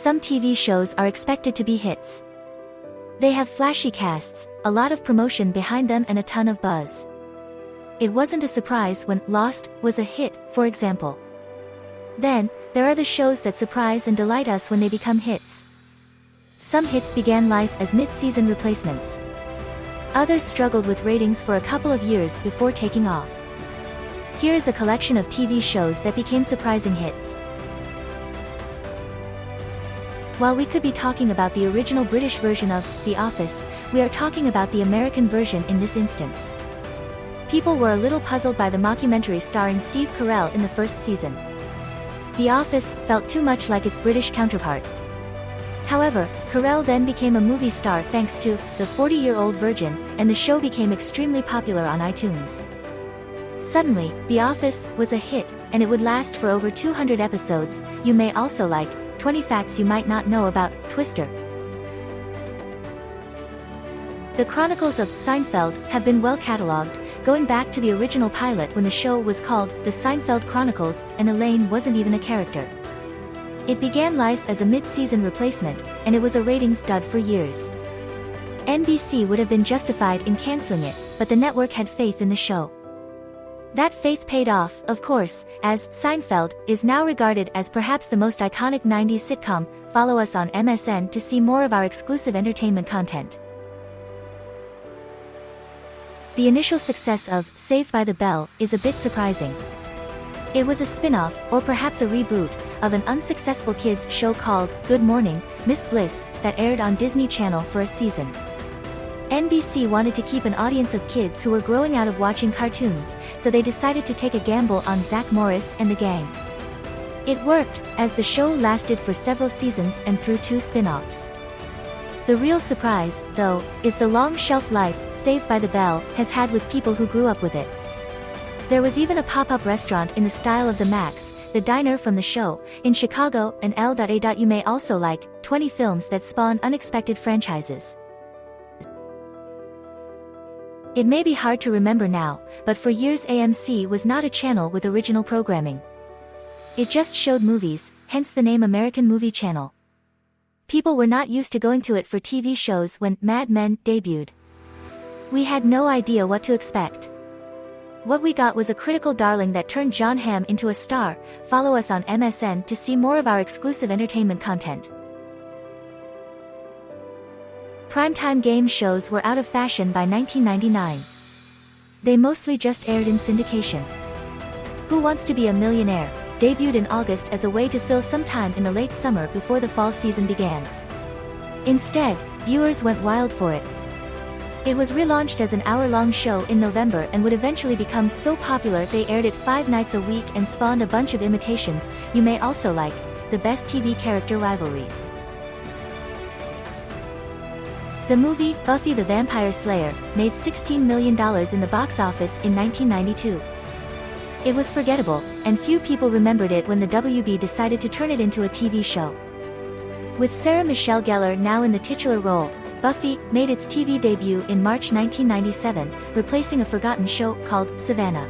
some TV shows are expected to be hits. They have flashy casts, a lot of promotion behind them and a ton of buzz. It wasn't a surprise when Lost was a hit, for example. Then, there are the shows that surprise and delight us when they become hits. Some hits began life as mid-season replacements. Others struggled with ratings for a couple of years before taking off. Here is a collection of TV shows that became surprising hits. While we could be talking about the original British version of The Office, we are talking about the American version in this instance. People were a little puzzled by the mockumentary starring Steve Carell in the first season. The Office felt too much like its British counterpart. However, Carell then became a movie star thanks to The 40-Year-Old Virgin, and the show became extremely popular on iTunes. Suddenly, The Office was a hit, and it would last for over 200 episodes. You may also like 20 Facts You Might Not Know About Twister. The chronicles of Seinfeld have been well catalogued, going back to the original pilot when the show was called The Seinfeld Chronicles, and Elaine wasn't even a character. It began life as a mid-season replacement, and it was a ratings dud for years. NBC would have been justified in canceling it, but the network had faith in the show. That faith paid off, of course, as Seinfeld is now regarded as perhaps the most iconic 90s sitcom. Follow us on MSN to see more of our exclusive entertainment content. The initial success of Saved by the Bell is a bit surprising. It was a spin-off, or perhaps a reboot, of an unsuccessful kids show called Good Morning, Miss Bliss, that aired on Disney Channel for a season. NBC wanted to keep an audience of kids who were growing out of watching cartoons, so they decided to take a gamble on Zach Morris and the gang. It worked, as the show lasted for several seasons and through 2 spin-offs. The real surprise, though, is the long shelf life Saved by the Bell has had with people who grew up with it. There was even a pop-up restaurant in the style of the Max, the diner from the show, in Chicago, and L.A. You may also like 20 films that spawn unexpected franchises. It may be hard to remember now, but for years AMC was not a channel with original programming. It just showed movies, hence the name American Movie Channel. People were not used to going to it for TV shows when Mad Men debuted. We had no idea what to expect. What we got was a critical darling that turned Jon Hamm into a star. Follow us on MSN to see more of our exclusive entertainment content. Primetime game shows were out of fashion by 1999. They mostly just aired in syndication. Who Wants to Be a Millionaire debuted in August as a way to fill some time in the late summer before the fall season began. Instead, viewers went wild for it. It was relaunched as an hour-long show in November and would eventually become so popular they aired it 5 nights a week and spawned a bunch of imitations. You may also like the best TV character rivalries. The movie Buffy the Vampire Slayer made $16 million in the box office in 1992. It was forgettable, and few people remembered it when the WB decided to turn it into a TV show. With Sarah Michelle Gellar now in the titular role, Buffy made its TV debut in March 1997, replacing a forgotten show called Savannah.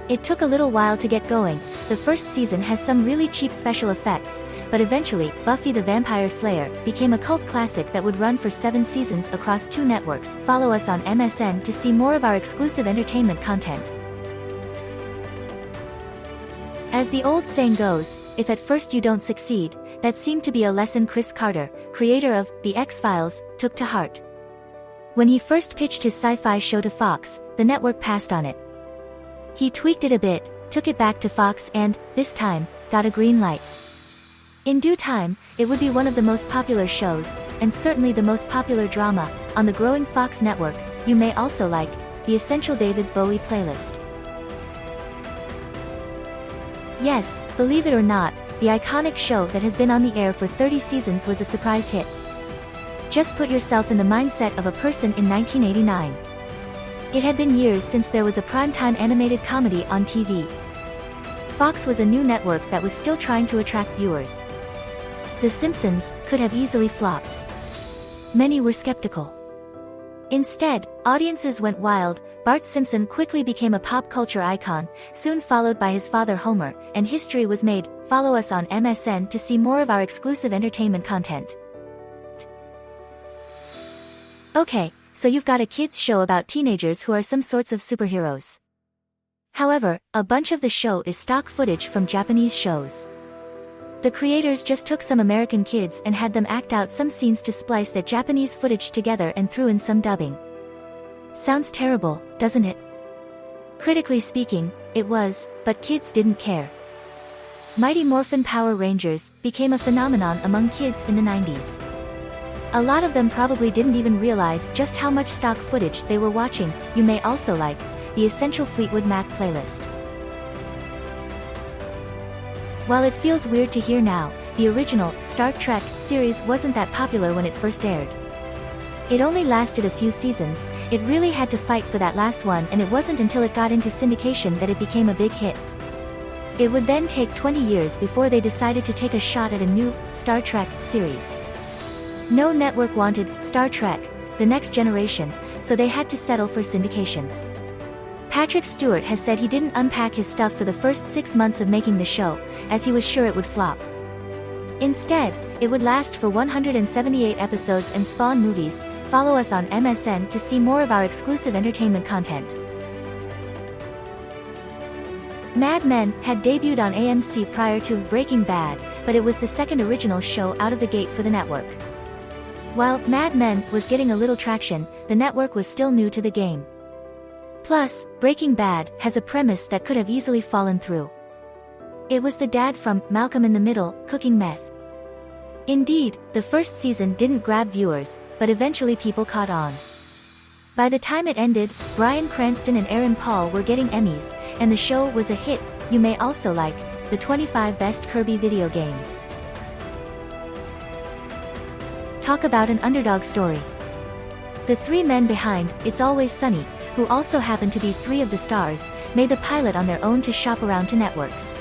It took a little while to get going. The first season has some really cheap special effects, but eventually, Buffy the Vampire Slayer became a cult classic that would run for 7 seasons across 2 networks. Follow us on MSN to see more of our exclusive entertainment content. As the old saying goes, if at first you don't succeed, that seemed to be a lesson Chris Carter, creator of The X-Files, took to heart. When he first pitched his sci-fi show to Fox, the network passed on it. He tweaked it a bit, took it back to Fox and, this time, got a green light. In due time, it would be one of the most popular shows, and certainly the most popular drama, on the growing Fox network. You may also like the Essential David Bowie playlist. Yes, believe it or not, the iconic show that has been on the air for 30 seasons was a surprise hit. Just put yourself in the mindset of a person in 1989. It had been years since there was a primetime animated comedy on TV. Fox was a new network that was still trying to attract viewers. The Simpsons could have easily flopped. Many were skeptical. Instead, audiences went wild. Bart Simpson quickly became a pop culture icon, soon followed by his father Homer, and history was made. Follow us on MSN to see more of our exclusive entertainment content. Okay, so you've got a kids show about teenagers who are some sorts of superheroes. However, a bunch of the show is stock footage from Japanese shows. The creators just took some American kids and had them act out some scenes to splice that Japanese footage together and threw in some dubbing. Sounds terrible, doesn't it? Critically speaking, it was, but kids didn't care. Mighty Morphin Power Rangers became a phenomenon among kids in the 90s. A lot of them probably didn't even realize just how much stock footage they were watching. You may also like the Essential Fleetwood Mac playlist. While it feels weird to hear now, the original Star Trek series wasn't that popular when it first aired. It only lasted a few seasons. It really had to fight for that last one, and it wasn't until it got into syndication that it became a big hit. It would then take 20 years before they decided to take a shot at a new Star Trek series. No network wanted Star Trek, The Next Generation, so they had to settle for syndication. Patrick Stewart has said he didn't unpack his stuff for the first 6 months of making the show, as he was sure it would flop. Instead, it would last for 178 episodes and spawn movies. Follow us on MSN to see more of our exclusive entertainment content. Mad Men had debuted on AMC prior to Breaking Bad, but it was the second original show out of the gate for the network. While Mad Men was getting a little traction, the network was still new to the game. Plus, Breaking Bad has a premise that could have easily fallen through. It was the dad from Malcolm in the Middle cooking meth. Indeed, the first season didn't grab viewers, but eventually people caught on. By the time it ended, Bryan Cranston and Aaron Paul were getting Emmys, and the show was a hit. You may also like the 25 best Kirby video games. Talk about an underdog story. The three men behind It's Always Sunny, who also happen to be three of the stars, made the pilot on their own to shop around to networks.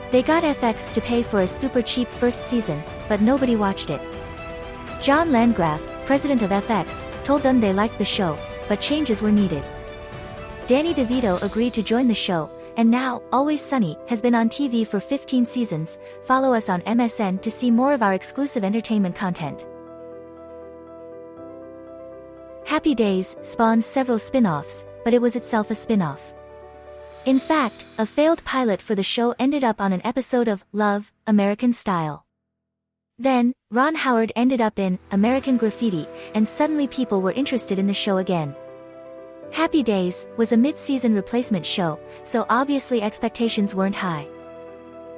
They got FX to pay for a super cheap first season, but nobody watched it. John Landgraf, president of FX, told them they liked the show, but changes were needed. Danny DeVito agreed to join the show, and now, Always Sunny has been on TV for 15 seasons. Follow us on MSN to see more of our exclusive entertainment content. Happy Days spawned several spin-offs, but it was itself a spin-off. In fact, a failed pilot for the show ended up on an episode of Love, American Style. Then, Ron Howard ended up in American Graffiti, and suddenly people were interested in the show again. Happy Days was a mid-season replacement show, so obviously expectations weren't high.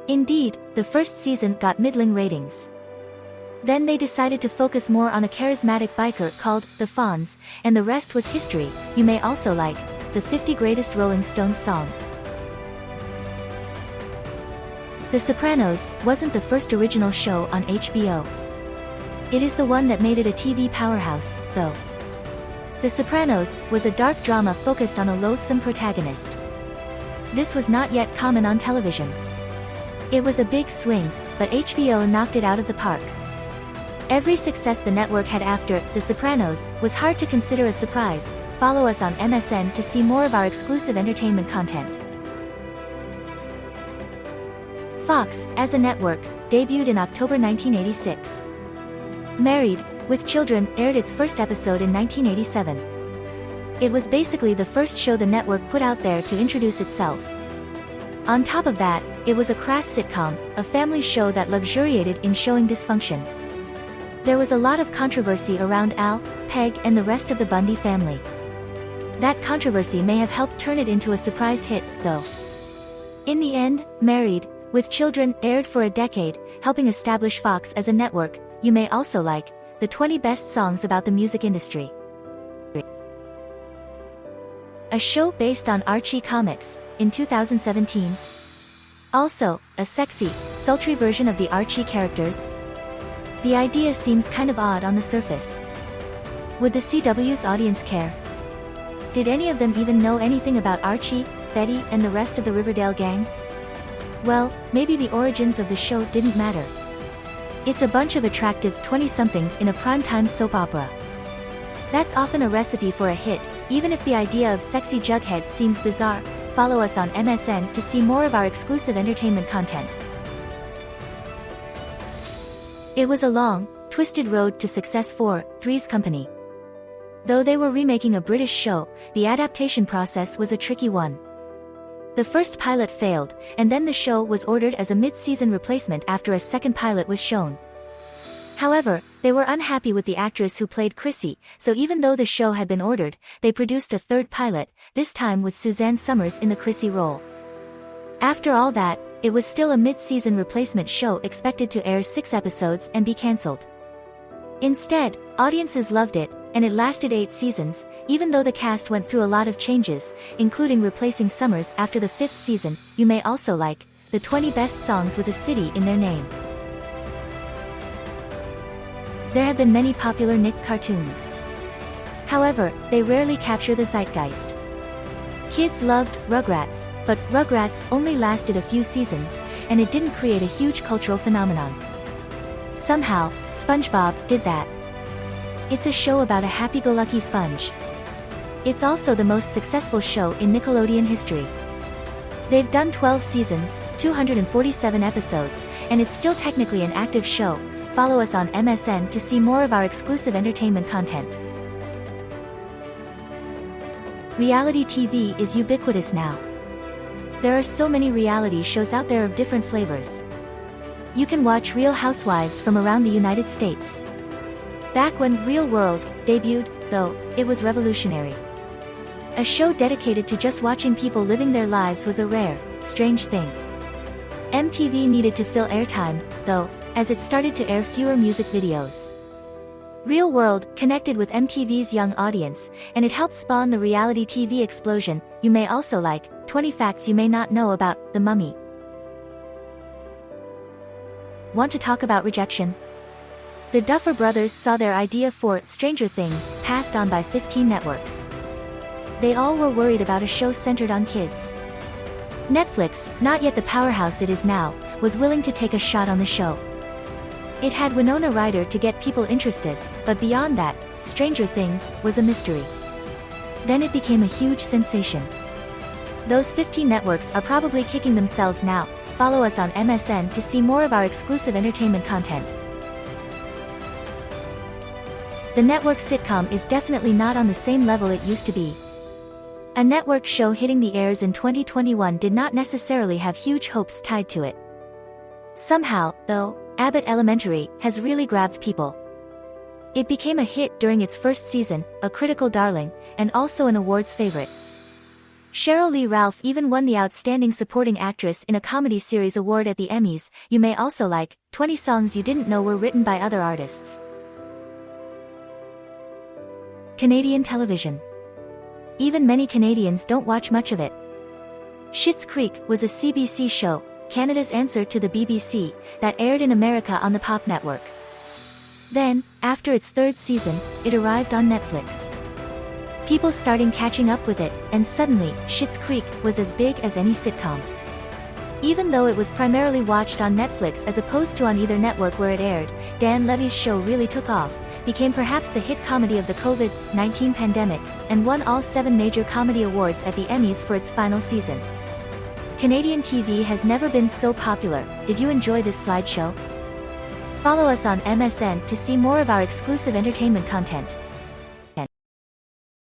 Indeed, the first season got middling ratings. Then they decided to focus more on a charismatic biker called The Fonz, and the rest was history. You may also like the 50 greatest Rolling Stones songs. The Sopranos wasn't the first original show on HBO. It is the one that made it a TV powerhouse, though. The Sopranos was a dark drama focused on a loathsome protagonist. This was not yet common on television. It was a big swing, but HBO knocked it out of the park. Every success the network had after The Sopranos was hard to consider a surprise. Follow us on MSN to see more of our exclusive entertainment content. Fox, as a network, debuted in October 1986. Married, with Children aired its first episode in 1987. It was basically the first show the network put out there to introduce itself. On top of that, it was a crass sitcom, a family show that luxuriated in showing dysfunction. There was a lot of controversy around Al, Peg, and the rest of the Bundy family. That controversy may have helped turn it into a surprise hit, though. In the end, Married, with Children aired for a decade, helping establish Fox as a network. You may also like the 20 best songs about the music industry. A show based on Archie comics, in 2017. Also, a sexy, sultry version of the Archie characters. The idea seems kind of odd on the surface. Would the CW's audience care? Did any of them even know anything about Archie, Betty, and the rest of the Riverdale gang? Well, maybe the origins of the show didn't matter. It's a bunch of attractive 20-somethings in a primetime soap opera. That's often a recipe for a hit, even if the idea of sexy Jughead seems bizarre. Follow us on MSN to see more of our exclusive entertainment content. It was a long, twisted road to success for Three's Company. Though they were remaking a British show, the adaptation process was a tricky one. The first pilot failed, and then the show was ordered as a mid-season replacement after a second pilot was shown. However, they were unhappy with the actress who played Chrissy, so even though the show had been ordered, they produced a third pilot, this time with Suzanne Summers in the Chrissy role. After all that, it was still a mid-season replacement show expected to air 6 episodes and be cancelled. Instead, audiences loved it, and it lasted 8 seasons, even though the cast went through a lot of changes, including replacing Summers after the 5th season. You may also like the 20 best songs with a city in their name. There have been many popular Nick cartoons. However, they rarely capture the zeitgeist. Kids loved Rugrats, but Rugrats only lasted a few seasons, and it didn't create a huge cultural phenomenon. Somehow, SpongeBob did that. It's a show about a happy-go-lucky sponge. It's also the most successful show in Nickelodeon history. They've done 12 seasons, 247 episodes, and it's still technically an active show. Follow us on MSN to see more of our exclusive entertainment content. Reality TV is ubiquitous now. There are so many reality shows out there of different flavors. You can watch Real Housewives from around the United States. Back when Real World debuted, though, it was revolutionary. A show dedicated to just watching people living their lives was a rare, strange thing. MTV needed to fill airtime, though, as it started to air fewer music videos. Real World connected with MTV's young audience, and it helped spawn the reality TV explosion. You may also like 20 facts you may not know about The Mummy. Want to talk about rejection? The Duffer Brothers saw their idea for Stranger Things passed on by 15 networks. They all were worried about a show centered on kids. Netflix, not yet the powerhouse it is now, was willing to take a shot on the show. It had Winona Ryder to get people interested, but beyond that, Stranger Things was a mystery. Then it became a huge sensation. Those 15 networks are probably kicking themselves now. Follow us on MSN to see more of our exclusive entertainment content. The network sitcom is definitely not on the same level it used to be. A network show hitting the airs in 2021 did not necessarily have huge hopes tied to it. Somehow, though, Abbott Elementary has really grabbed people. It became a hit during its first season, a critical darling, and also an awards favorite. Cheryl Lee Ralph even won the Outstanding Supporting Actress in a Comedy Series award at the Emmys. You may also like 20 songs you didn't know were written by other artists. Canadian television. Even many Canadians don't watch much of it. Schitt's Creek was a CBC show, Canada's answer to the BBC, that aired in America on the Pop Network. Then, after its 3rd season, it arrived on Netflix. People started catching up with it, and suddenly, Schitt's Creek was as big as any sitcom. Even though it was primarily watched on Netflix as opposed to on either network where it aired, Dan Levy's show really took off, became perhaps the hit comedy of the COVID-19 pandemic, and won all 7 major comedy awards at the Emmys for its final season. Canadian TV has never been so popular. Did you enjoy this slideshow? Follow us on MSN to see more of our exclusive entertainment content.